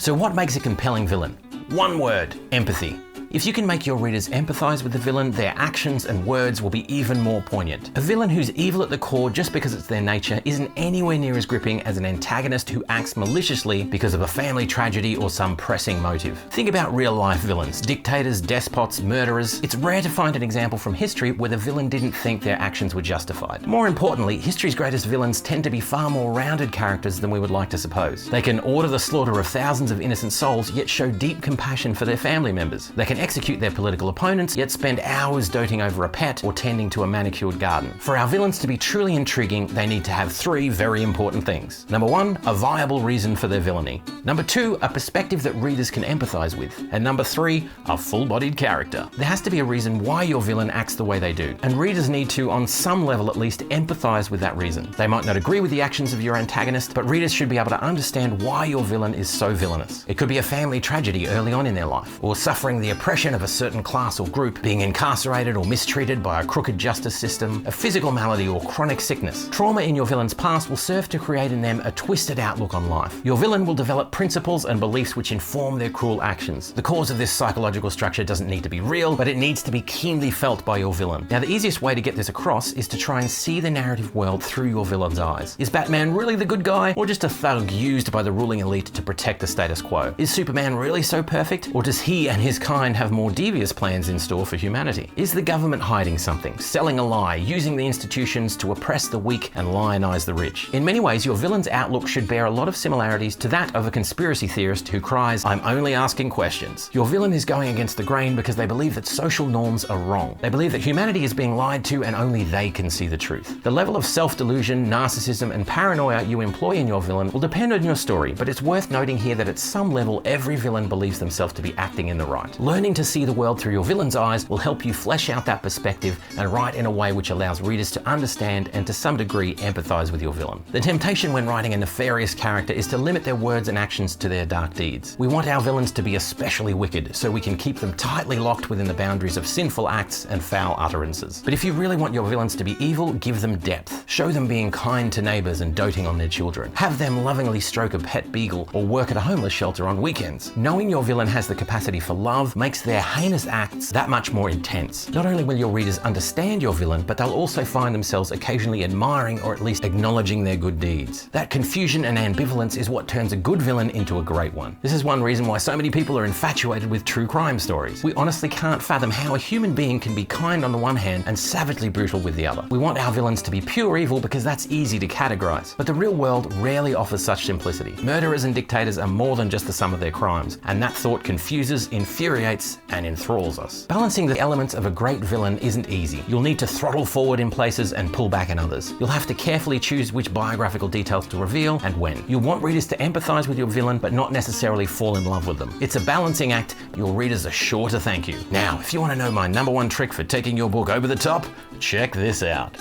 So what makes a compelling villain? One word: empathy. If you can make your readers empathize with the villain, their actions and words will be even more poignant. A villain who's evil at the core just because it's their nature isn't anywhere near as gripping as an antagonist who acts maliciously because of a family tragedy or some pressing motive. Think about real-life villains: dictators, despots, murderers. It's rare to find an example from history where the villain didn't think their actions were justified. More importantly, history's greatest villains tend to be far more rounded characters than we would like to suppose. They can order the slaughter of thousands of innocent souls, yet show deep compassion for their family members. They can execute their political opponents, yet spend hours doting over a pet or tending to a manicured garden. For our villains to be truly intriguing, they need to have three very important things. Number one, a viable reason for their villainy. Number two, a perspective that readers can empathize with. And number three, a full-bodied character. There has to be a reason why your villain acts the way they do, and readers need to, on some level at least, empathize with that reason. They might not agree with the actions of your antagonist, but readers should be able to understand why your villain is so villainous. It could be a family tragedy early on in their life, or suffering the oppression of a certain class or group, being incarcerated or mistreated by a crooked justice system, a physical malady or chronic sickness. Trauma in your villain's past will serve to create in them a twisted outlook on life. Your villain will develop principles and beliefs which inform their cruel actions. The cause of this psychological structure doesn't need to be real, but it needs to be keenly felt by your villain. Now, the easiest way to get this across is to try and see the narrative world through your villain's eyes. Is Batman really the good guy, or just a thug used by the ruling elite to protect the status quo? Is Superman really so perfect, or does he and his kind have more devious plans in store for humanity? Is the government hiding something, selling a lie, using the institutions to oppress the weak and lionize the rich? In many ways, your villain's outlook should bear a lot of similarities to that of a conspiracy theorist who cries, "I'm only asking questions." Your villain is going against the grain because they believe that social norms are wrong. They believe that humanity is being lied to and only they can see the truth. The level of self-delusion, narcissism, and paranoia you employ in your villain will depend on your story, but it's worth noting here that at some level, every villain believes themselves to be acting in the right. Learning to see the world through your villain's eyes will help you flesh out that perspective and write in a way which allows readers to understand and to some degree empathize with your villain. The temptation when writing a nefarious character is to limit their words and actions to their dark deeds. We want our villains to be especially wicked so we can keep them tightly locked within the boundaries of sinful acts and foul utterances. But if you really want your villains to be evil, give them depth. Show them being kind to neighbors and doting on their children. Have them lovingly stroke a pet beagle or work at a homeless shelter on weekends. Knowing your villain has the capacity for love makes their heinous acts that much more intense. Not only will your readers understand your villain, but they'll also find themselves occasionally admiring or at least acknowledging their good deeds. That confusion and ambivalence is what turns a good villain into a great one. This is one reason why so many people are infatuated with true crime stories. We honestly can't fathom how a human being can be kind on the one hand and savagely brutal with the other. We want our villains to be pure evil because that's easy to categorize, but the real world rarely offers such simplicity. Murderers and dictators are more than just the sum of their crimes, and that thought confuses, infuriates, and enthralls us. Balancing the elements of a great villain isn't easy. You'll need to throttle forward in places and pull back in others. You'll have to carefully choose which biographical details to reveal and when. You'll want readers to empathize with your villain, but not necessarily fall in love with them. It's a balancing act your readers are sure to thank you. Now, if you want to know my #1 trick for taking your book over the top, check this out.